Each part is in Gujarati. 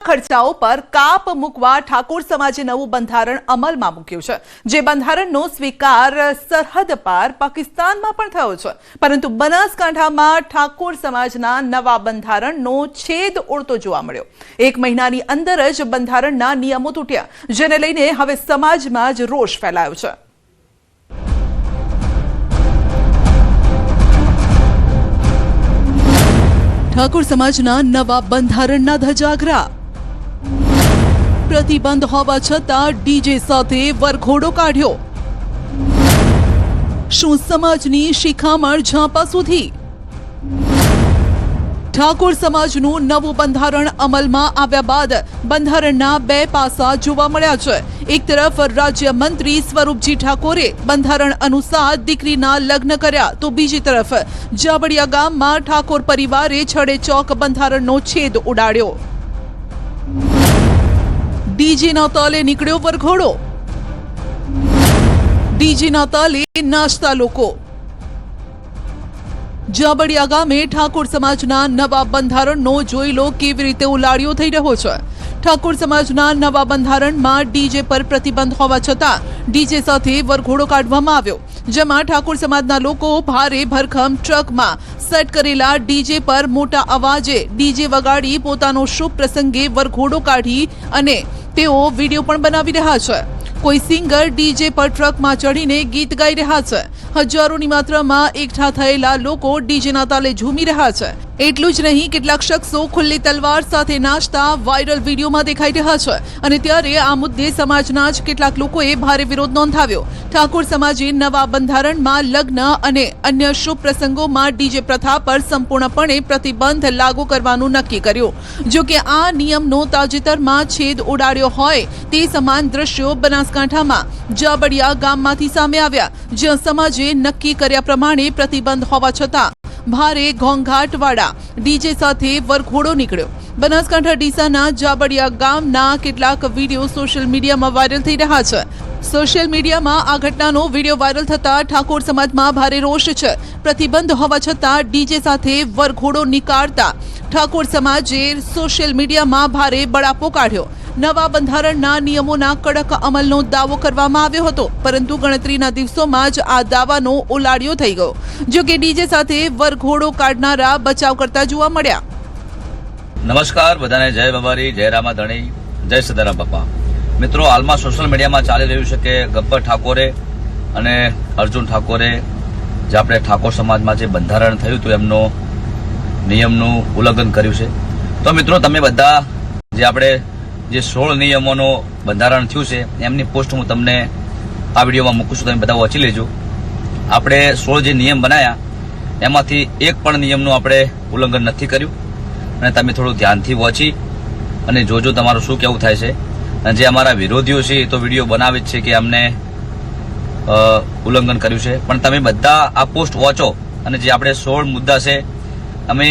ખર્ચાઓ પર કાપ મૂકવા ઠાકોર સમાજે નવું બંધારણ અમલમાં મૂક્યું છે, જે બંધારણનો સ્વીકાર સરહદ પાર પાકિસ્તાનમાં પણ થયો છે, પરંતુ બનાસકાંઠામાં ઠાકોર સમાજના નવા બંધારણનો છેદ ઉડતો જોવા મળ્યો। 1 મહિનાની અંદર જ બંધારણના નિયમો તૂટ્યા, જેને લઈને હવે સમાજમાં જ રોષ ફેલાયો છે। ઠાકોર સમાજના નવા બંધારણના ધજાગરા, प्रतिबंध होवा छतां डीजे साथे वरघोड़ो काढ्यो। शुं समाजनी शिखामण झांपा सुधी? ઠાકોર સમાજનું નવું બંધારણ અમલમાં આવ્યા બાદ બંધારણના બે પાસા જોવા મળ્યા છે। એક તરફ રાજ્ય મંત્રી સ્વરૂપજી ઠાકોરે બંધારણ અનુસાર દીકરીના લગ્ન કર્યા, તો બીજી તરફ જાબડિયા ગામમાં ઠાકોર પરિવારે છડેચોક બંધારણનો છેદ ઉડાડ્યો। डीजेना ताले निकळ्यो वरघोड़ो, डीजेना ताले नाचता लोको। जाबडिया गामे ठाकोर समाजना नवा બંધારણનો જોઈ લો કેવી રીતે ઉલાળ્યો થઈ રહ્યો છે। ઠાકોર સમાજના નવા બંધારણમાં ડીજે પર પ્રતિબંધ હોવા છતાં ડીજે સાથે વરઘોડો કાઢવામાં આવ્યો, જેમાં ઠાકોર સમાજના લોકો ભારે ભરખમ ટ્રકમાં સેટ કરેલા ડીજે પર મોટા અવાજે ડીજે વગાડી પોતાનો શુભ પ્રસંગે વરઘોડો કાઢી અને તેઓ વિડીયો પણ બનાવી રહ્યા છે। કોઈ સિંગર ડીજે પર ટ્રકમાં ચડીને ગીત ગાઈ રહ્યા છે। હજારોની માત્રામાં એકઠા થયેલા લોકો ડીજેના તાલે ઝૂમી રહ્યા છે। એટલું જ નહીં, કેટલાક શખ્સો ખુલ્લી તલવાર સાથે નાચતા વાયરલ વિડીયોમાં દેખાઈ રહ્યા છે, અને ત્યારે આ મુદ્દે સમાજના જ કેટલાક લોકોએ ભારે વિરોધ નોંધાવ્યો। ઠાકોર સમાજે નવા બંધારણમાં લગ્ન અને અન્ય શુભ પ્રસંગોમાં ડીજે પ્રથા પર સંપૂર્ણપણે પ્રતિબંધ લાગુ કરવાનું નક્કી કર્યું। જો કે આ નિયમનો તાજેતરમાં છેદ ઉડાડ્યો હોય તે સમાન દ્રશ્યો બનાસકાંઠામાં જાબડિયા ગામમાંથી સામે આવ્યા, જ્યાં સમાજે નક્કી કર્યા પ્રમાણે પ્રતિબંધ હોવા છતાં ભારે ઘોંઘાટવાળા ડીજે સાથે વરઘોડો નીકળ્યો। બનાસકાંઠા ડીસાના જાબડિયા ગામના કેટલાક વિડીયો સોશિયલ મીડિયામાં વાયરલ થઈ રહ્યા છે। સોશિયલ મીડિયામાં આ ઘટનાનો વિડીયો વાયરલ થતા ઠાકોર સમાજમાં ભારે રોષ છે। પ્રતિબંધ હોવા છતાં ડીજે સાથે વરઘોડો નીકાળતા ઠાકોર સમાજે સોશિયલ મીડિયામાં ભારે બળાપો કાઢ્યો। નવા બંધારણના નિયમોના કડક અમલનો દાવો કરવામાં આવ્યો હતો, પરંતુ ગણતરીના દિવસોમાં જ આ દાવાનો ઉલાળ્યો થઈ ગયો। જો કે ડીજે સાથે વરઘોડો કાઢનારા બચાવ કરતા જોવા મળ્યા। નમસ્કાર બધાને, જય બાબારી, જય રામાધણી, જય સદારામ બાપા। મિત્રો, હાલમાં સોશિયલ મીડિયામાં ચાલી રહ્યું છે કે ગબ્બર ઠાકોરે અને અર્જુન ઠાકોરે જે આપણે ઠાકોર સમાજમાં જે બંધારણ થયું હતું એમનો નિયમનું ઉલ્લંઘન કર્યું છે। તો મિત્રો, તમે બધા જે આપણે જે 16 નિયમોનું બંધારણ થયું છે એમની પોસ્ટ હું તમને આ વિડીયોમાં મૂકું છું, તમે બધા વાંચી લેજો। આપણે 16 જે નિયમ બનાવ્યા એમાંથી એક પણ નિયમનું આપણે ઉલ્લંઘન નથી કર્યું, અને તમે થોડું ધ્યાનથી વાંચી અને જોજો તમારું શું કેવું થાય છે। અને જે અમારા વિરોધીઓ છે એ તો વિડીયો બનાવે જ છે કે અમને ઉલ્લંઘન કર્યું છે, પણ તમે બધા આ પોસ્ટ વાંચો, અને જે આપણે 16 મુદ્દા છે અમે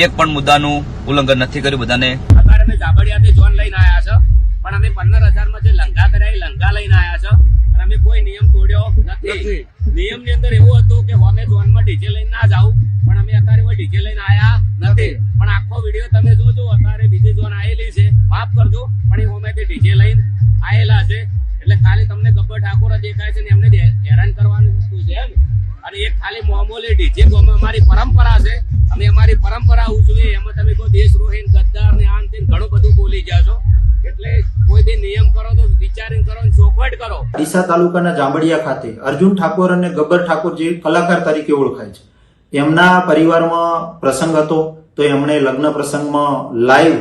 એક પણ મુદ્દાનું ઉલ્લંઘન નથી કર્યું। બધાને અમે જાબડિયાથી જોન લઈને આવ્યા છે, પણ અમે 15,000 માં જે લંઘા કર્યા એ લંઘા લઈને આવ્યા છે, અને અમે કોઈ નિયમ તોડ્યો નથી। નિયમની અંદર એવું હતું કે અમે જોનમાં ડીજે લઈને ના જાવ, પણ અમે અત્યારે ડીજે લઈને આવ્યા નથી। પણ આખો વિડીયો તમે જોજો, અત્યારે બીજી જોન આવેલી છે, માફ કરજો, પણ એ અમે ડીજે લઈને આવેલા છે, એટલે ખાલી તમને ગબ્બર ઠાકોર દેખાય છે ને એમને હેરાન કરવાની વસ્તુ છે। અને એક ખાલી મામૂલી ડીજે અમારી પરંપરા છે, અમે અમારી પરંપરા ઉજવીએ, એમાં તમે કોઈ દેશદ્રોહી, ગદ્દાર ને આન તેન ઘણું બધું બોલી ગયા છો, એટલે કોઈ બી નિયમ કરો તો વિચારીને કરો, ચોખવટ કરો। ડીસા તાલુકાના જાંબડિયા ખાતે અર્જુન ઠાકોર અને ગબ્બર ઠાકોર જે કલાકાર તરીકે ઓળખાય છે, એમના પરિવારમાં પ્રસંગ હતો, તો એમણે લગ્ન પ્રસંગમાં લાઈવ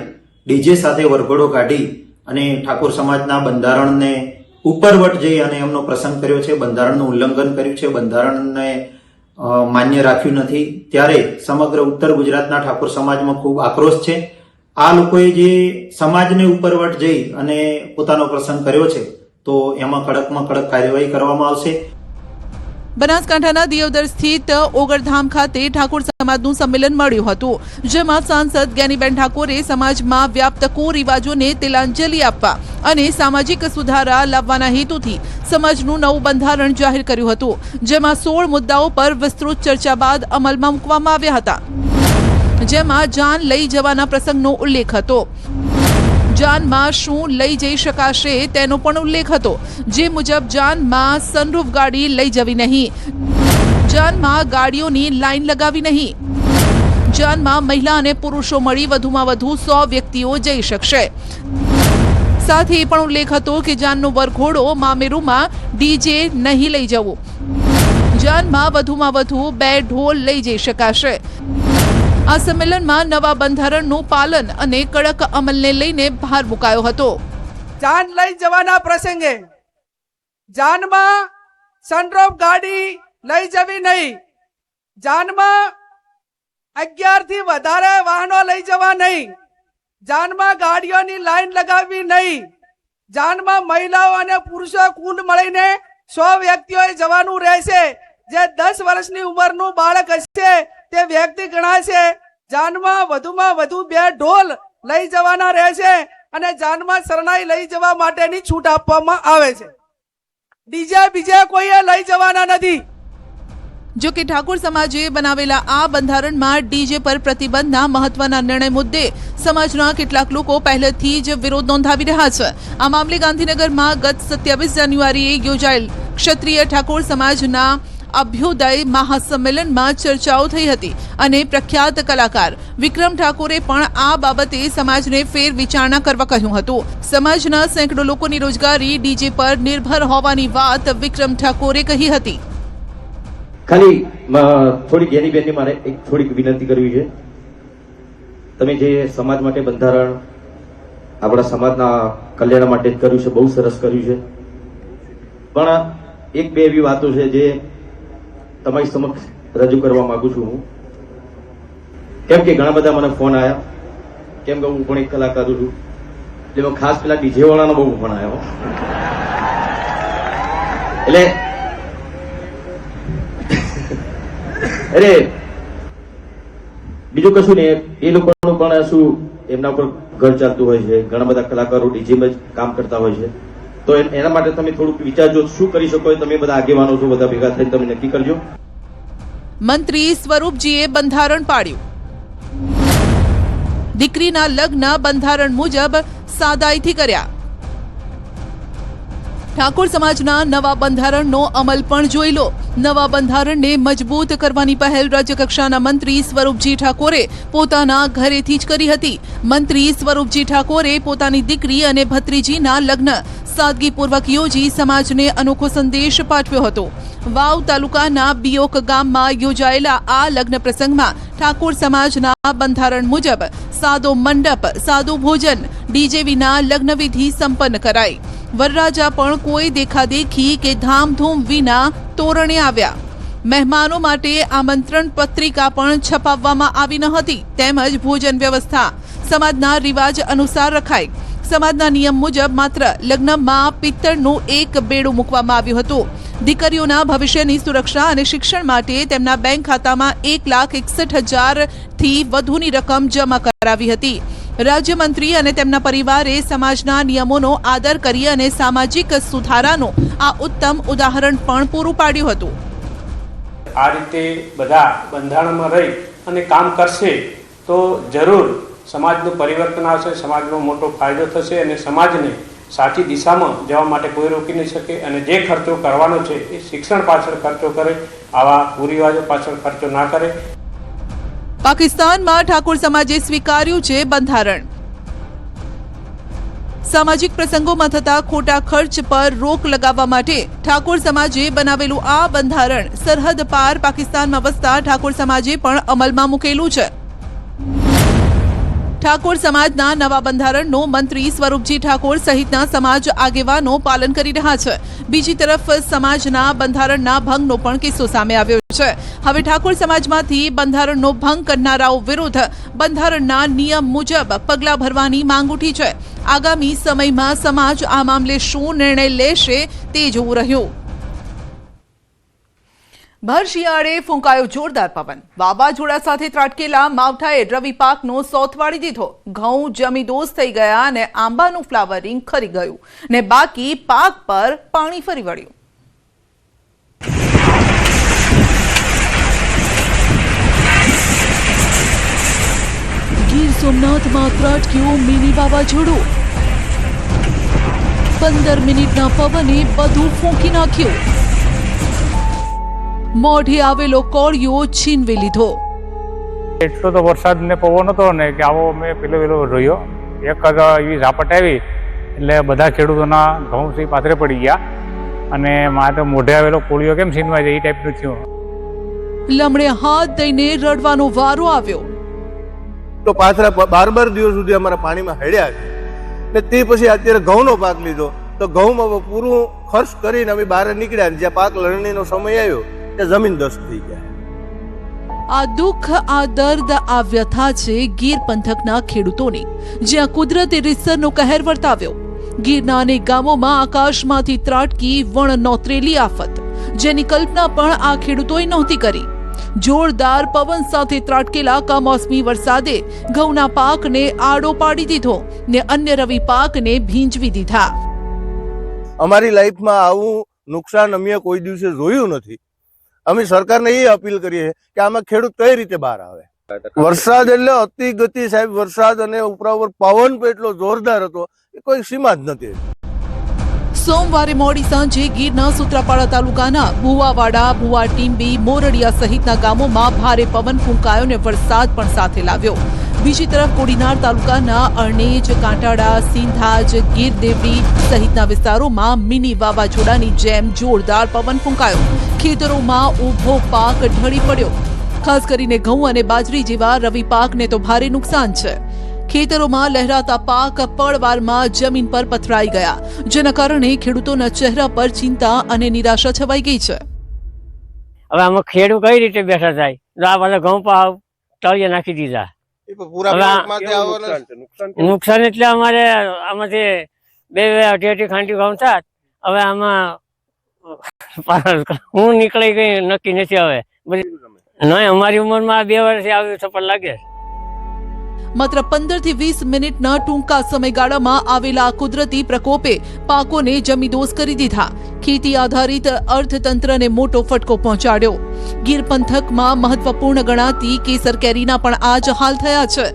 ડીજે સાથે વરઘોડો કાઢી અને ઠાકોર સમાજના બંધારણને ઉપરવટ જઈ અને એમનો પ્રસંગ કર્યો છે, બંધારણનું ઉલ્લંઘન કર્યું છે, બંધારણને માન્ય રાખ્યું નથી। ત્યારે સમગ્ર ઉત્તર ગુજરાતના ઠાકોર સમાજમાં ખૂબ આક્રોશ છે। આ લોકોએ જે સમાજને ઉપરવટ જઈ અને પોતાનો પ્રસંગ કર્યો છે, તો એમાં કડકમાં કડક કાર્યવાહી કરવામાં આવશે। બનાસકાંઠાના દિયોદર સ્થિત ઓગરધામ ખાતે ઠાકોર સમાજનું સંમેલન મળ્યું હતું, જેમાં સાંસદ જ્ઞાનીબેન ઠાકોરે સમાજમાં વ્યાપ્ત કુરિવાજોને તિલાંજલિ આપવા અને સામાજિક સુધારા લાવવાના હેતુથી સમાજનું નવું બંધારણ જાહેર કર્યું હતું, જેમાં 16 મુદ્દાઓ પર વિસ્તૃત ચર્ચા બાદ અમલમાં મૂકવામાં આવ્યા હતા, જેમાં જાન લઈ જવાના પ્રસંગનો ઉલ્લેખ હતો। જાનમાં શું લઈ જઈ શકાશે તેનો પણ ઉલ્લેખ હતો, જે મુજબ જાનમાં સનરૂફ ગાડી લઈ જવી નહીં, જાનમાં ગાડીઓની લાઈન લગાવી નહીં, જાનમાં મહિલા અને પુરુષો મળી વધુમાં વધુ 100 વ્યક્તિઓ જઈ શકશે. સાથે એ પણ ઉલ્લેખ હતો કે જાનનો વરઘોડો મામેરુમાં ડીજે નહીં લઈ જવું, જાનમાં વધુમાં વધુ 2 ઢોલ લઈ જઈ શકાશે. આ સંમેલનમાં નવા બંધારણનું પાલન અને કડક અમલને લઈને ભાર મુકાયો હતો. જાન લઈ જવાના પ્રસંગે જાનમાં સનરૂફ ગાડી લઈ જવી નહીં, જાનમાં 11 થી વધારે વાહનો લઈ જવા નહીં, જાનમાં ગાડીઓની લાઈન લગાવવી નહીં, જાનમાં મહિલાઓ અને પુરુષો કુલ મળીને 100 વ્યક્તિઓએ જવાનું રહેશે. જે 10 વર્ષની ઉંમરનું બાળક હશે તે વ્યક્તિ ગણાશે. જાનમાં વધુમાં વધુ 2 ઢોલ લઈ જવાના રહેશે અને જાનમાં શરણાઈ લઈ જવા માટેની છૂટ આપવામાં આવે છે. ડીજે બીજે કોઈએ લઈ જવાના નથી. જો કે ઠાકોર સમાજે બનાવેલા આ બંધારણમાં ડીજે પર પ્રતિબંધના મહત્વના નિર્ણય મુદ્દે સમાજના કેટલાક લોકો પહેલેથી જ વિરોધ નોંધાવી રહ્યા છે. આ મામલે ગાંધીનગરમાં ગત 27 જાન્યુઆરીએ યોજાયેલ ક્ષત્રિય ઠાકોર સમાજના અભ્યુદય મહાસંમેલનમાં ચર્ચાઓ થઈ હતી અને પ્રખ્યાત કલાકાર વિક્રમ ઠાકોરે પણ આ બાબતે સમાજને ફેર વિચારણા કરવા કહ્યું હતું. સમાજના સેંકડો લોકોની રોજગારી ડીજે પર નિર્ભર હોવાની વાત વિક્રમ ઠાકોરે કહી હતી. ખાલી થોડીક એની બેનની મારે એક થોડીક વિનંતી કરવી છે. તમે જે સમાજ માટે બંધારણ આપણા સમાજના કલ્યાણ માટે કર્યું છે, બહુ સરસ કર્યું છે, પણ એક બે એવી વાતો છે જે તમારી સમક્ષ રજૂ કરવા માંગુ છું હું. કેમ કે ઘણા બધા મને ફોન આવ્યા, કેમ કે હું પણ એક કલાકાર છું, એટલે ખાસ પેલા ડીજે વાળાનો બહુ ફોન આવ્યો. એટલે અરે બીજું કશું નહીં, એ લોકોનું પણ શું એમના ઉપર ઘર ચાલતું હોય છે, ઘણા બધા કલાકારો ડીજેમાં જ કામ કરતા હોય છે, તો એના માટે તમે થોડુંક વિચારજો શું કરી શકો. તમે બધા આગેવાનો છો, બધા ભેગા થઈને તમે નક્કી કરજો. મંત્રી સ્વરૂપજીએ બંધારણ પાડ્યું. દીકરીના લગ્ન બંધારણ મુજબ સાદાઈથી કર્યા. ઠાકોર સમાજના નવા બંધારણનો અમલ પણ જોઈ લો. નવા બંધારણને મજબૂત કરવાની પહેલ રાજ્યકક્ષાના મંત્રી સ્વરૂપજી ઠાકોરે પોતાના ઘરેથી જ કરી હતી. મંત્રી સ્વરૂપજી ઠાકોરે પોતાની દીકરી અને ભત્રીજીના લગ્ન સાદગીપૂર્વક યોજી સમાજને અનોખો સંદેશ પાઠવ્યો હતો. વાવ તાલુકાના બિયોક ગામમાં યોજાયેલા આ લગ્ન પ્રસંગમાં ઠાકોર સમાજના બંધારણ મુજબ સાદો મંડપ, સાદું ભોજન, ડીજે વિના લગ્નવિધિ સંપન્ન કરાઈ. વરરાજા પણ કોઈ દેખાદેખી કે ધામધૂમ વિના તોરણે આવ્યા. મહેમાનો માટે આમંત્રણ પત્રિકા પણ છપાવવામાં આવી ન હતી. તેમજ ભોજન વ્યવસ્થા સમાજના રિવાજ અનુસાર રખાઈ. સમાજના નિયમ મુજબ માત્ર લગ્નમાં પિત્તળનું એક બેડું મૂકવામાં આવ્યું હતું. દીકરીઓના ભવિષ્યની સુરક્ષા અને શિક્ષણ માટે તેમના બેંક ખાતામાં 1,61,000 થી વધુની રકમ જમા કરાવી હતી. રાજ્યમંત્રી અને તેમના પરિવારે સમાજના નિયમોનો આદર કરી અને સામાજિક સુધારાનું આ ઉત્તમ ઉદાહરણ પણ પૂરું પાડ્યું હતું. આ રીતે બધા બંધારણમાં રહી અને કામ કરશે તો જરૂર સમાજનું પરિવર્તન આવશે, સમાજનો મોટો ફાયદો થશે અને સમાજને સાચી દિશામાં જવા માટે કોઈ રોકી નહીં શકે. અને જે ખર્ચો કરવાનો છે એ શિક્ષણ પાછળ ખર્ચો કરે, આવા કુરિવાજો પાછળ ખર્ચો ના કરે. પાકિસ્તાનમાં ઠાકોર સમાજે સ્વીકાર્યું છે બંધારણ. સામાજિક પ્રસંગોમાં થતા ખોટા ખર્ચ પર રોક લગાવવા માટે ઠાકોર સમાજે બનાવેલું આ બંધારણ સરહદ પાર પાકિસ્તાનમાં વસતા ઠાકોર સમાજે પણ અમલમાં મૂકેલું છે. ઠાકોર સમાજના નવા બંધારણનું મંત્રી સ્વરૂપજી ઠાકોર સહિતના સમાજ આગેવાનો પાલન કરી રહ્યા છે. બીજી તરફ સમાજના બંધારણના ભંગનો પણ કિસ્સો સામે આવ્યો છે. હવે ઠાકોર સમાજમાંથી બંધારણનો ભંગ કરનારાઓ વિરુદ્ધ બંધારણના નિયમ મુજબ પગલાં ભરવાની માંગ ઉઠી છે. આગામી સમયમાં સમાજ આ મામલે શું નિર્ણય લેશે તે જોવું રહ્યું. ભર શિયાળે ફૂંકાયો જોરદાર પવન. વાવાઝોડા સાથે ત્રાટકેલા માવઠાએ રવિ પાકનો સોથ વાળી દીધો. ઘઉં જમીદોસ થઈ ગયા અને આંબાનું ફ્લાવરિંગ ખરી ગયું ને બાકી પાક પર પાણી ફરી વળ્યું. ગીર સોમનાથમાં ત્રાટક્યું મિની વાવાઝોડું. 15 મિનિટના પવને બધું ફૂંકી નાખ્યું. મોઢે આવેલો કોળિયો છીનવી લીધો. એટલો તો વરસાદ ને પવન હતો ને કે આવો મેં પેલો જોયો. એક એવી ઝાપટ આવી એટલે બધા ખેડૂતોના ઘઉં થી પાથરે પડી ગયા અને મારે મોઢે આવેલો કોળિયો કેમ છીનવાય જાય એ ટાઈપનું થયું. લમણે હાથ દઈને રડવાનો વારો આવ્યો. તો પાથરા 12 દિવસ સુધી અમારા પાણીમાં હળ્યા છે ને તે પછી અત્યારે ઘઉંનો પાક લીધો તો ઘઉંમાં પૂરું ખર્ચ કરીને અમે બહાર નીકળ્યા. જ્યાં પાક લણણીનો સમય આવ્યો ત્યાં જમીન દસ્ત થઈ ગયા. આ દુઃખ, આ દર્દ, આ વ્યથા છે ગીર પંથકના ખેડૂતોની, જ્યાં કુદરતે રીતસરનો કહેર વર્તાવ્યો. ગીરના અનેક ગામોમાં આકાશમાંથી ત્રાટકી વણ નોતરેલી આફત, જેની કલ્પના પણ આ ખેડૂતોએ નહોતી કરી. જોરદાર પવન સાથે ત્રાટકેલા કમોસમી વરસાદે ઘઉંના પાકને આડો પાડી દીધો ને અન્ય રવિ પાકને ભીંજવી દીધા. અમારી લાઈફમાં આવું નુકસાન અમે કોઈ દિવસે જોયું નથી. અમે સરકારને એ અપીલ કરીએ કે આમાં ખેડૂત કઈ રીતે બહાર આવે. વરસાદ એટલે અતિ ગતિ સાહેબ, વરસાદ અને ઉપરા ઉપર પવન પણ એટલો જોરદાર હતો એ કોઈ સીમા જ નથી. સોમવારે મોડી સાંજે ગીરના સૂત્રાપાડા તાલુકાના ભુવાવાડા, ભુવા ટીંબી, મોરડિયા સહિતના ગામોમાં ભારે પવન ફૂંકાયો ને વરસાદ પણ સાથે લાવ્યો. બીજી તરફ કોડીનાર તાલુકાના અરણેજ, કાંટાળા, સિંધાજ, ગીર દેવડી સહિતના વિસ્તારોમાં મિની વાવાઝોડાની જેમ જોરદાર પવન ફૂંકાયો. ખેતરોમાં ઊભો પાક ઢળી પડ્યો. ખાસ કરીને ઘઉં અને બાજરી જેવા રવિ પાકને તો ભારે નુકસાન છે. ખેતરોમાં લહેરાતા પાક પળવારમાં જમીન પર પથરાઈ ગયા, જેના કારણે ખેડૂતોના ચહેરા પર ચિંતા અને નિરાશા છવાઈ ગઈ છે. હવે આમાં ખેડૂત કઈ રીતે બેઠા થાય? આ બધા ઘઉં પાવ તળિયે નાખી દીધા. નુકસાન એટલે અમારે આમાંથી 2 અઢી ખાંડી ઘઉં થાત. હવે આમાં હું નીકળી ગઈ નક્કી નથી. હવે નહીં, અમારી ઉંમરમાં 2 વર્ષથી આવ્યું સફળ લાગે. માત્ર 15 થી 20 મિનિટના ટૂંકા સમયગાળામાં આવેલા કુદરતી પ્રકોપે પાકોને જમીદોસ કરી દીધા. ખેતી આધારિત અર્થતંત્રને મોટો ફટકો પહોંચાડ્યો. ગીર પંથકમાં મહત્વપૂર્ણ ગણાતી કેસર કેરીના પણ આ જ હાલ થયા છે,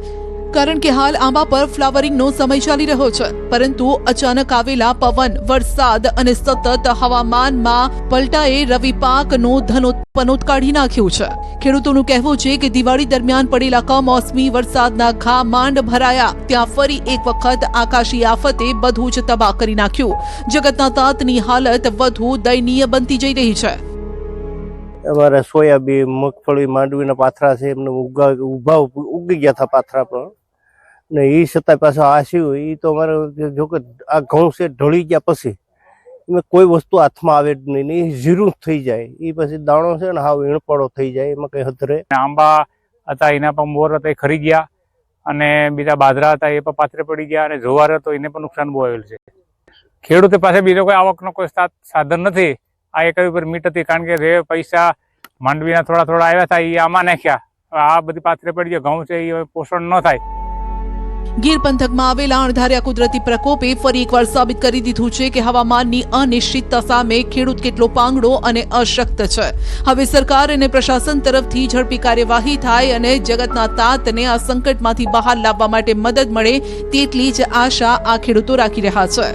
કારણ કે હાલ આંબા પર ફ્લાવરિંગનો સમય ચાલી રહ્યો છે. પરંતુ અચાનક આવેલા પવન, વરસાદ અને સતત હવામાનમાં પલટાએ રવિ પાકનું ધનોત્પનોત કાઢી નાખ્યું છે. ખેડૂતોનું કહેવું છે કે દિવાળી દરમિયાન પડેલા કમોસમી વરસાદના ઘા માંડ ભરાયા ત્યાં ફરી એક વખત આકાશી આફતે બધું જ તબાહ કરી નાખ્યું. જગતના તાતની હાલત વધુ દયનીય બનતી જઈ રહી છે. અમારા સોયાબીન, મગફળી, માંડવીના પાથરા છે એમને ઉગી ગયા હતા પાથરા પણ ને એ છતાં પાછા આ શું એ તો અમારે જો કે આ ઘઉં છે ઢળી ગયા પછી એમાં કોઈ વસ્તુ હાથમાં આવે જ નહીં, એ ઝીરું થઈ જાય. એ પછી દાણો છે ને હાવ ઈણપડો થઈ જાય, એમાં કઈ હદરે. આંબા હતા એના પણ મોર હતા એ ખરી ગયા અને બીજા બાજરા હતા એ પણ પાથરે પડી ગયા અને જુવાર હતો એને પણ નુકસાન બહુ આવેલું છે. ખેડૂતો પાસે બીજો કોઈ આવકનો કોઈ સાધન નથી. આ એક ઉપર મીટ હતી, કારણ કે જે પૈસા માંડવીના થોડા આવ્યા હતા એ આમાં નાખ્યા. આ બધી પાથરે પડી ગયા. ઘઉં છે એ પોષણ ન થાય. ગીર પંથકમાં આવેલા અણધાર્યા કુદરતી પ્રકોપે ફરી એકવાર સાબિત કરી દીધું છે કે હવામાનની અનિશ્ચિતતા સામે ખેડૂત કેટલો પાંગડો અને અશક્ત છે. હવે સરકાર અને પ્રશાસન તરફથી ઝડપી કાર્યવાહી થાય અને જગતના તાતને આ સંકટમાંથી બહાર લાવવા માટે મદદ મળે તેટલી જ આશા આ ખેડૂતો રાખી રહ્યા છે.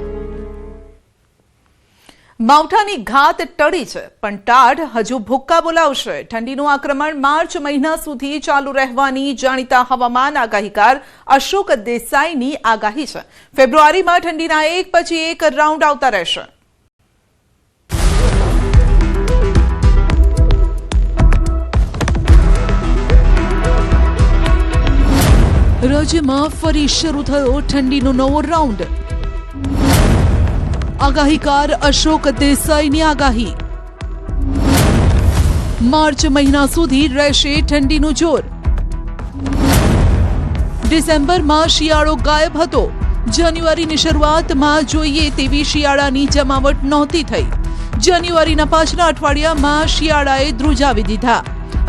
માવઠાની ઘાત ટળી છે, પણ ટાઢ હજુ ભૂક્કા બોલાવશે. ઠંડીનું આક્રમણ માર્ચ મહિના સુધી ચાલુ રહેવાની જાણીતા હવામાન આગાહીકાર અશોક દેસાઈની આગાહી છે. ફેબ્રુઆરીમાં ઠંડીના એક પછી એક રાઉન્ડ આવતા રહેશે. રાજ્યમાં ફરી શરૂ થયો ઠંડીનો નવો રાઉન્ડ. આગાહીકાર અશોક દેસાઈની આગાહી. માર્ચ મહિના સુધી રહેશે ઠંડીનું જોર. ડિસેમ્બરમાં શિયાળો ગાયબ હતો. જાન્યુઆરીની શરૂઆતમાં જોઈએ તેવી શિયાળાની જમાવટ નહોતી થઈ. જાન્યુઆરીના પાછલા અઠવાડિયામાં શિયાળાએ ધ્રુજાવી દીધા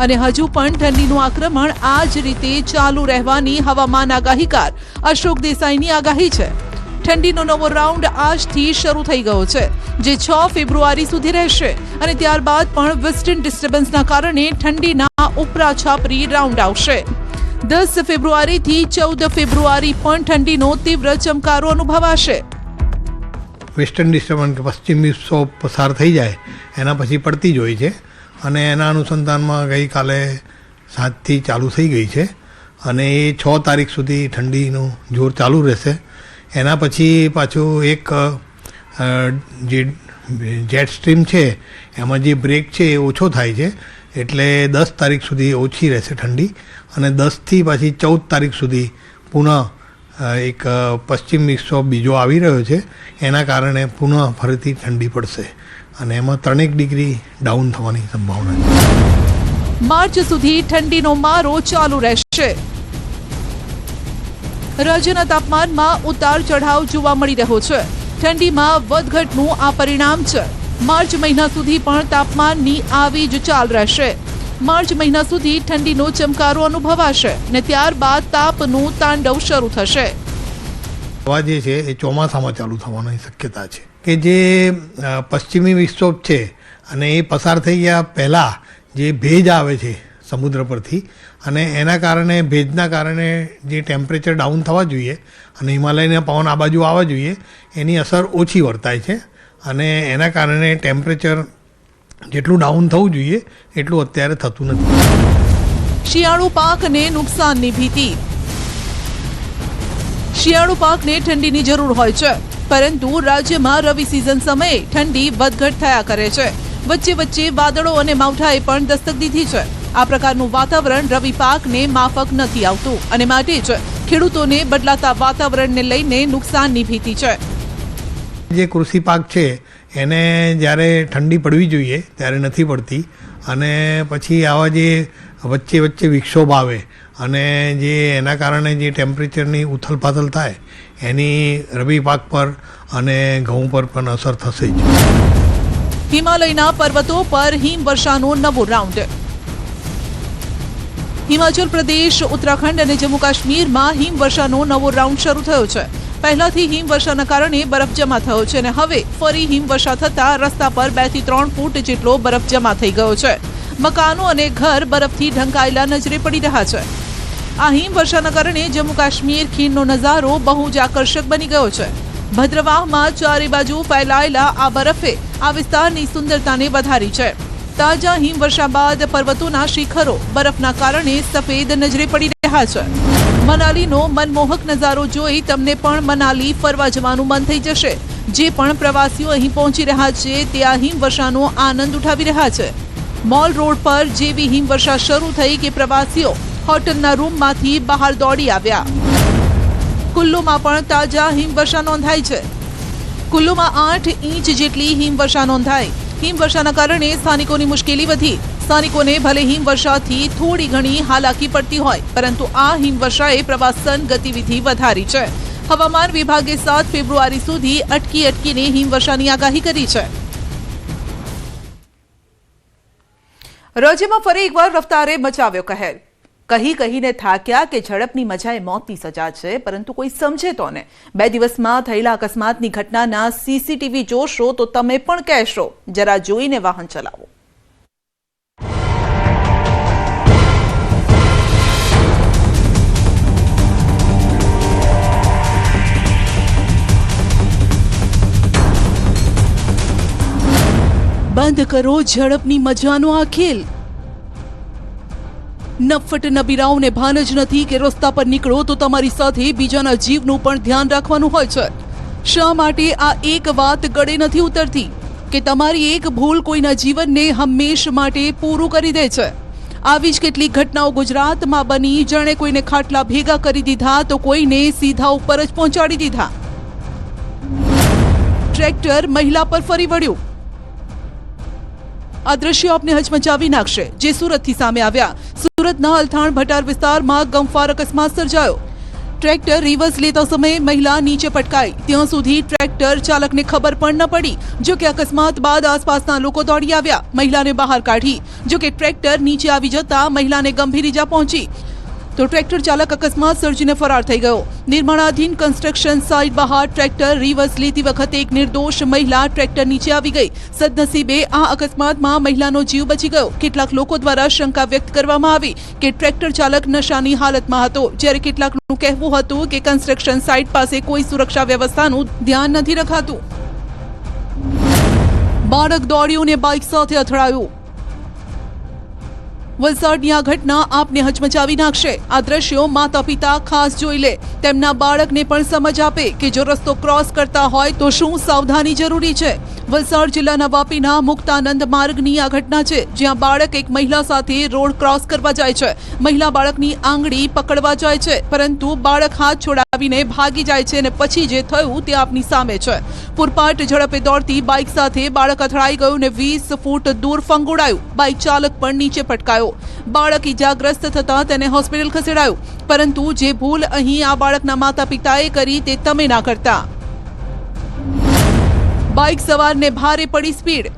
અને હજુ પણ ઠંડીનું આક્રમણ આ જ રીતે ચાલુ રહેવાની હવામાન આગાહીકાર અશોક દેસાઈની આગાહી છે. ઠંડીનો નવો રાઉન્ડ આજથી શરૂ થઈ ગયો છે, જે 6 ફેબ્રુઆરી સુધી રહેશે અને ત્યારબાદ પણ વેસ્ટર્ન ડિસ્ટર્બન્સના કારણે ઠંડીના ઉપરા છાપરી રાઉન્ડ આવશે. 10 ફેબ્રુઆરીથી 14 ફેબ્રુઆરી પણ ઠંડીનો તીવ્ર ચમકારો અનુભવાશે. વેસ્ટર્ન ડિસ્ટર્બન્સ કે પશ્ચિમ વિક્ષોભ પસાર થઈ જાય એના પછી પડતી જ હોય છે અને એના અનુસંધાનમાં ગઈકાલે 7થી ચાલુ થઈ ગઈ છે અને એ 6 તારીખ સુધી ઠંડીનું જોર ચાલુ રહેશે. એના પછી પાછું એક જે જેટ સ્ટ્રીમ છે એમાં જે બ્રેક છે એ ઓછો થાય છે એટલે 10 તારીખ સુધી ઓછી રહેશે ઠંડી અને 10થી પાછી 14 તારીખ સુધી પુનઃ એક પશ્ચિમ વિક્ષોભ બીજો આવી રહ્યો છે એના કારણે પુનઃ ફરીથી ઠંડી પડશે અને એમાં 3 ડિગ્રી ડાઉન થવાની સંભાવના છે. માર્ચ સુધી ઠંડીનો મારો ચાલુ રહેશે. રાજ્યના તાપમાનમાં ઉતાર ચઢાવ જોવા મળી રહ્યો છે. ઠંડીમાં વધઘટનું આ પરિણામ છે. માર્ચ મહિના સુધી પણ તાપમાનની આવી જ ચાલ રહેશે. માર્ચ મહિના સુધી ઠંડીનો ચમકારો અનુભવાશે ને ત્યારબાદ તાપનું તાંડવ શરૂ થશે. હવા જે છે એ ચોમાસામાં ચાલુ થવાની શક્યતા છે કે જે પશ્ચિમી વિક્ષોભ છે અને એ પસાર થઈ ગયા પહેલાં જે ભેજ આવે છે સમુદ્ર પરથી અને એના કારણે ભેજના કારણે જે ટેમ્પરેચર ડાઉન થવા જોઈએ અને હિમાલયના પવન આ બાજુ આવવા જોઈએ એની અસર ઓછી વર્તાય છે અને એના કારણે ટેમ્પરેચર જેટલું ડાઉન થવું જોઈએ એટલું અત્યારે થતું નથી. શિયાળુ પાકને નુકસાનની ભીતિ. શિયાળુ પાકને ઠંડીની જરૂર હોય છે પરંતુ રાજ્યમાં રવિ સિઝન સમયે ઠંડી વધઘટ થયા કરે છે. વચ્ચે વચ્ચે વાદળો અને માવઠાએ પણ દસ્તક દીધી છે. આ પ્રકારનું વાતાવરણ રવિ પાકને માફક નથી આવતું અને માટે જ ખેડૂતોને બદલાતા વાતાવરણને લઈને નુકસાનની ભીતિ છે. જે કૃષિ પાક છે એને જ્યારે ઠંડી પડવી જોઈએ ત્યારે નથી પડતી અને પછી આવા જે વચ્ચે વચ્ચે વિક્ષોભ આવે અને જે એના કારણે જે ટેમ્પરેચરની ઉથલપાથલ થાય એની રવિ પાક પર અને ઘઉં પર પણ અસર થશે જ. હિમાલયના પર્વતો પર હિમવર્ષાનો નવો રાઉન્ડ. હિમાચલ પ્રદેશ, ઉત્તરાખંડ અને જમ્મુ કાશ્મીરમાં હિમવર્ષાનો નવો રાઉન્ડ શરૂ થયો છે. પહેલાથી હિમવર્ષાના કારણે બરફ જમા થયો છે અને હવે ફરી હિમવર્ષા થતા રસ્તા પર 2 થી 3 ફૂટ જેટલો બરફ જમા થઈ ગયો છે. મકાનો અને ઘર બરફથી ઢંકાયેલા નજરે પડી રહ્યા છે. આ હિમવર્ષાના કારણે જમ્મુ કાશ્મીર ખીણનો નજારો બહુ જ આકર્ષક બની ગયો છે. ભદ્રવાહમાં ચારે બાજુ ફેલાયેલા આ બરફે આ વિસ્તારની સુંદરતાને વધારી છે. તાજા હિમવર્ષા બાદ પર્વતોના શિખરો બરફના કારણે સફેદ નજરે પડી રહ્યા છે. મનાલીનો મનમોહક નજારો જોઈ તમને પણ મનાલી ફરવા જવાનું મન થઈ જશે. જે પણ પ્રવાસીઓ અહીં પહોંચી રહ્યા છે તે આ હિમવર્ષાનો આનંદ ઉઠાવી રહ્યા છે. મોલ રોડ પર જેવી હિમવર્ષા શરૂ થઈ કે પ્રવાસીઓ હોટલના રૂમમાંથી બહાર દોડી આવ્યા. કુલ્લુમાં પણ તાજા હિમવર્ષા નોંધાઈ છે. કુલ્લુમાં 8 ઇંચ જેટલી હિમવર્ષા નોંધાઈ. હિમવર્ષાના કારણે સ્થાનિકોની મુશ્કેલી વધી. સ્થાનિકોને ભલે હિમવર્ષાથી થોડી ઘણી હાલાકી પડતી હોય પરંતુ આ હિમવર્ષાએ પ્રવાસન ગતિવિધિ વધારી છે. હવામાન વિભાગે 7 ફેબ્રુઆરી સુધી અટકીને હિમવર્ષાની આગાહી કરી છે. રાજ્યમાં ફરી એકવાર રફતારે મચાવ્યો કહેર. કહીને થાક્યા કે ઝડપની મજા એ મોતની સજા છે પરંતુ કોઈ સમજે તો ને. 2 દિવસમાં થયેલા અકસ્માતની ઘટનાના સીસીટીવી જોશો તો તમે પણ કહેશો જરા જોઈને વાહન ચલાવો. બંધ કરો ઝડપની મજાનો આ ખેલ. નફટ નબીરાઓને ભાન જ નથી કે રસ્તા પર નીકળો તો તમારી સાથે બીજાના જીવનું પણ ધ્યાન રાખવાનું હોય છે. શા માટે આ એક વાત ગળે નથી ઉતરતી કે તમારી એક ભૂલ કોઈના જીવનને હંમેશ માટે પૂરું કરી દે છે. આવી જ કેટલીક ઘટનાઓ ગુજરાતમાં બની. જાણે કોઈને ખાટલા ભેગા કરી દીધા તો કોઈને સીધા ઉપર જ પહોંચાડી દીધા. ટ્રેક્ટર મહિલા પર ફરી વળ્યું. આ દ્રશ્યો આપને હચમચાવી નાખશે જે સુરતથી સામે આવ્યા. સુરતના અલથાણ ભટાર વિસ્તારમાં ગમફાર અકસ્માત સર્જાયો. ટ્રેક્ટર રિવર્સ લેતા સમયે મહિલા નીચે પટકાઈ. ત્યાં સુધી ટ્રેક્ટર ચાલકને ખબર પણ ન પડી. જો કે અકસ્માત બાદ આસપાસના લોકો દોડી આવ્યા, મહિલાને બહાર કાઢી. જો કે ટ્રેક્ટર નીચે આવી જતા મહિલાને ગંભીર ઈજા પહોંચી તો ટ્રેક્ટર ચાલક અકસ્માત સર્જીને ફરાર થઈ ગયો. નિર્માણાધીન કન્સ્ટ્રક્શન સાઇટ બહાર ટ્રેક્ટર રિવર્સ લેતી વખતે એક નિર્દોષ મહિલા ટ્રેક્ટર નીચે આવી ગઈ. સદનસીબે આ અકસ્માતમાં મહિલાનો જીવ બચી ગયો. કેટલાક લોકો દ્વારા શંકા વ્યક્ત કરવામાં આવી કે ટ્રેક્ટર ચાલક નશાની હાલતમાં હતો, જ્યારે કેટલાકનું કહેવું હતું કે કન્સ્ટ્રક્શન સાઇટ પાસે કોઈ સુરક્ષા વ્યવસ્થાનું ધ્યાન નથી રખાતું. બાળક દોડ્યું ને બાઇક સાથે અથડાયું. વલસાડની આ ઘટના આપને હચમચાવી નાખશે. આ દ્રશ્યો માતા પિતા ખાસ જોઈ લે. તેમના બાળકને પણ સમજ આપે કે જો રસ્તો ક્રોસ કરતા હોય તો શું સાવધાની જરૂરી છે. વલસાડ જિલ્લાના વાપીના મુક્તાનંદ માર્ગની આ ઘટના છે, જ્યાં બાળક એક મહિલા સાથે રોડ ક્રોસ કરવા જાય છે. મહિલા બાળકની આંગળી પકડવા જાય છે, પરંતુ બાળક હાથ છોડાવીને ભાગી જાય છે અને પછી જે થયું તે આપની સામે છે. પૂરપાટ ઝડપે દોડતી બાઇક સાથે બાળક અથડાઈ ગયું ને 20 ફૂટ દૂર ફંગોળાયું. બાઇક ચાલક પણ નીચે પટકાયો. બાળક ઇજાગ્રસ્ત થતા તેને હોસ્પિટલ ખસેડાયું, પરંતુ જે ભૂલ અહીં આ બાળકના માતા પિતાએ કરી તે તમે ના કરતા. બાઇક સવારને ભારે પડી સ્પીડ.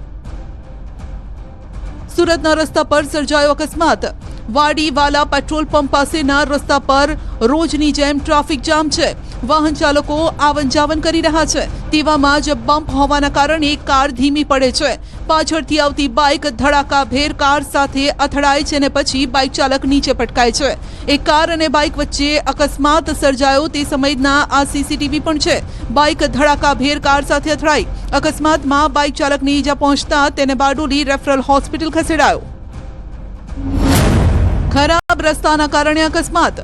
સુરતના રસ્તા પર સર્જાયો અકસ્માત. વાડીવાલા પેટ્રોલ પંપ પાસેના રસ્તા પર રોજની જેમ ટ્રાફિક જામ છે. વાહન ચાલકો આવન જાવન કરી રહ્યા છે. તેવામાં જ બમ્પ હોવાના કારણે કાર ધીમી પડે છે. પાછળથી આવતી બાઇક ધડાકાભેર કાર સાથે અથડાય છે અને પછી બાઇક ચાલક નીચે પટકાય છે. એક કાર અને બાઇક વચ્ચે અકસ્માત સર્જાયો તે સમયના આ સીસીટીવી પણ છે. બાઇક ધડાકાભેર કાર સાથે અથડાઈ. અકસ્માતમાં બાઇક ચાલકને ઈજા પહોંચતા તેને બારડોલી રેફરલ હોસ્પિટલ ખસેડાયો. ખરાબ રસ્તાના કારણે અકસ્માત.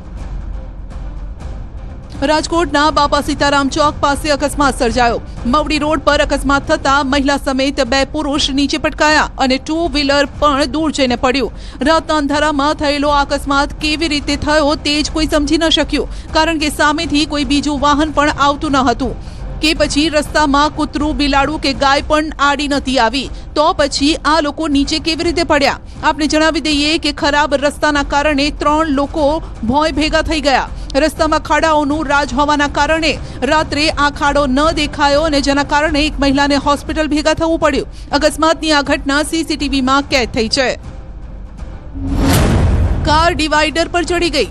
રાજકોટના બાપા સીતારામ ચોક પાસે અકસ્માત સર્જાયો. મવડી રોડ પર અકસ્માત થતા મહિલા સમેત 2 પુરુષ નીચે પટકાયા અને 2 વ્હીલર પણ દૂર જઈને પડ્યું. રાતના અંધારામાં થયેલો અકસ્માત કેવી રીતે થયો તે જ કોઈ સમજી ન શક્યું, કારણ કે સામેથી કોઈ બીજું વાહન પણ આવતું ન હતું કે પછી રસ્તામાં કૂતરું, બિલાડું કે ગાય પણ આડી નથી આવી. તો પછી આ લોકો નીચે કેવી રીતે પડ્યા? આપણે જણાવી દઈએ કે ખરાબ રસ્તાના કારણે 3 લોકો ભોંય ભેગા થઈ ગયા. રસ્તામાં ખાડાઓનું રાજ હોવાના કારણે રાત્રે આ ખાડો ન દેખાયો અને જેના કારણે એક મહિલાને હોસ્પિટલ ભેગા થવું પડ્યું. અકસ્માતની આ ઘટના સીસીટીવીમાં કેદ થઈ છે. કાર ડિવાઈડર પર ચડી ગઈ.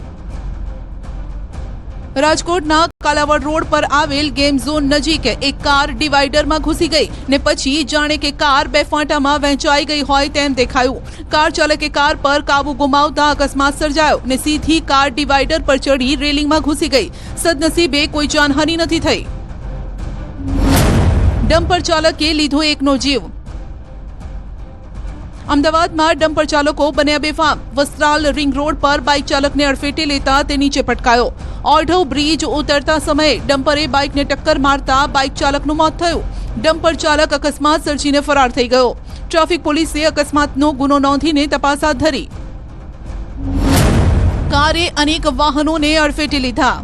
રાજકોટના કાલાવડ રોડ પર આવેલ ગેમ ઝોન નજીક એક કાર ડિવાઈડરમાં ઘૂસી ગઈ ને પછી જાણે કે કાર 2 ફાંટામાં વહેંચાઈ ગઈ હોય તેમ દેખાયું. કાર ચાલકે કાર પર કાબુ ગુમાવતા અકસ્માત સર્જાયો ને સીધી કાર ડિવાઈડર પર ચડી રેલિંગમાં ઘૂસી ગઈ. સદનસીબે કોઈ જાનહાનિ નથી થઈ. ડમ્પર ચાલકે લીધો એકનો જીવ. અમદાવાદમાં ડમ્પર ચાલકો બન્યા બેફામ. વસ્ત્રાલ રિંગ રોડ પર બાઇક ચાલકને અડફેટે લેતા તે નીચે પટકાયો. ઓઢવ બ્રિજ ઉતરતા સમયે ડમ્પરે બાઇકને ટક્કર મારતા બાઇક ચાલકનું મોત થયું. ડમ્પર ચાલક અકસ્માત સર્જીને ફરાર થઈ ગયો. ટ્રાફિક પોલીસે અકસ્માતનો ગુનો નોંધીને તપાસ હાથ ધરી. કારે અનેક વાહનોને અડફેટે લીધા.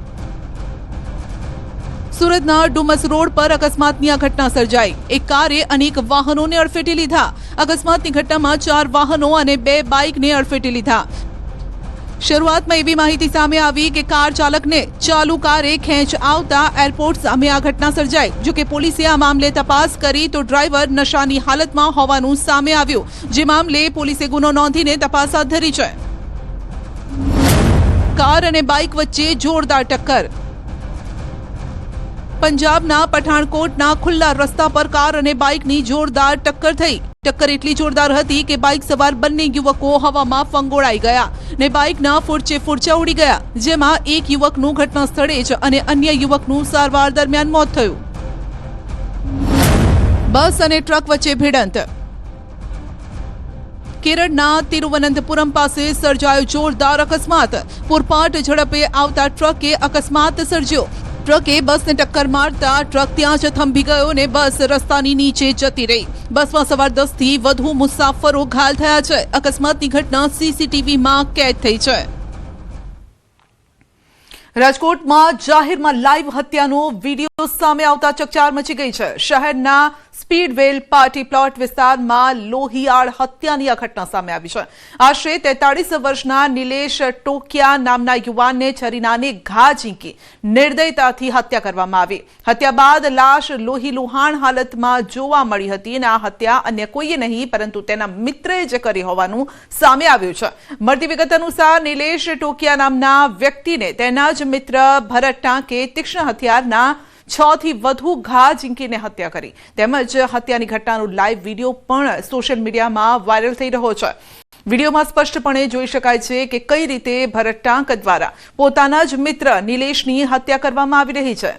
સુરતના ડુમસ રોડ પર અકસ્માતની આ ઘટના સર્જાઈ. એક કારે અનેક વાહનોને અડફેટે લીધા. અકસ્માતની ઘટનામાં 4 વાહનો અને 2 બાઇકને અડફેટે લીધા. શરૂઆતમાં એવી માહિતી સામે આવી કે કાર ચાલકને ચાલુ કારે ખેંચ આવતા એરપોર્ટ સામે આ ઘટના સર્જાઈ. જો કે પોલીસે આ મામલે તપાસ કરી તો ડ્રાઈવર નશાની હાલતમાં હોવાનું સામે આવ્યું, જે મામલે પોલીસે ગુનો નોંધીને તપાસ હાથ ધરી છે. કાર અને બાઇક વચ્ચે જોરદાર ટક્કર. પંજાબના પઠાણકોટના ખુલ્લા રસ્તા પર કાર અને બાઇકની જોરદાર ટક્કર થઈ. ટક્કર એટલી જોરદાર હતી કે બાઇક સવાર બંને યુવકો હવામાં ફંગોળાઈ ગયા ને બાઇકના ફૂરચા ઉડી ગયા, જેમાં એક યુવકનું ઘટના સ્થળે જ અને અન્ય યુવકનું સારવાર દરમિયાન મોત થયું. બસ અને ટ્રક વચ્ચે ભિડંત. કેરળના તિરુવનંતપુરમ પાસે સર્જાયો જોરદાર અકસ્માત. પૂરપાટ ઝડપે આવતા ટ્રકે અકસ્માત સર્જ્યો. ટ્રકે બસને ટક્કર મારતા ટ્રક ત્યાં જ થંભી ગયો ને બસ રસ્તાની નીચે જતી રહી. બસમાં સવાર 10 થી વધુ મુસાફરો ઘાયલ થયા છે. અકસ્માતની ઘટના સીસીટીવીમાં કેદ થઈ છે. રાજકોટમાં જાહેરમાં લાઈવ હત્યાનો વિડીયો સામે આવતા ચકચાર મચી ગઈ છે. શહેરના સ્પીડવેલ પાર્ટી પ્લોટ વિસ્તારમાં લોહિયાળ હત્યાની આ ઘટના સામે આવી છે. આશરે 43 વર્ષના નિલેશ ટોકિયા નામના યુવાનને છરીનાને ઘા ઝીંકી નિર્દયતાથી હત્યા કરવામાં આવી. હત્યા બાદ લાશ લોહી લુહાણ હાલતમાં જોવા મળી હતી અને આ હત્યા અન્ય કોઈએ નહીં પરંતુ તેના મિત્રએ જ કરી હોવાનું સામે આવ્યું છે. મળતી વિગત અનુસાર નિલેશ ટોકિયા નામના વ્યક્તિને તેના જ મિત્ર ભરત ટાંકે તીક્ષ્ણ હથિયારના 6 થી વધુ ઘા ઝીંકીને હત્યા કરી. તેમજ હત્યાની ઘટનાનો લાઈવ વિડીયો પણ સોશિયલ મીડિયામાં વાયરલ થઈ રહ્યો છે. વિડીયોમાં સ્પષ્ટપણે જોઈ શકાય છે કે કઈ રીતે ભરત ટાંક દ્વારા પોતાના જ મિત્ર નિલેશની હત્યા કરવામાં આવી રહી છે.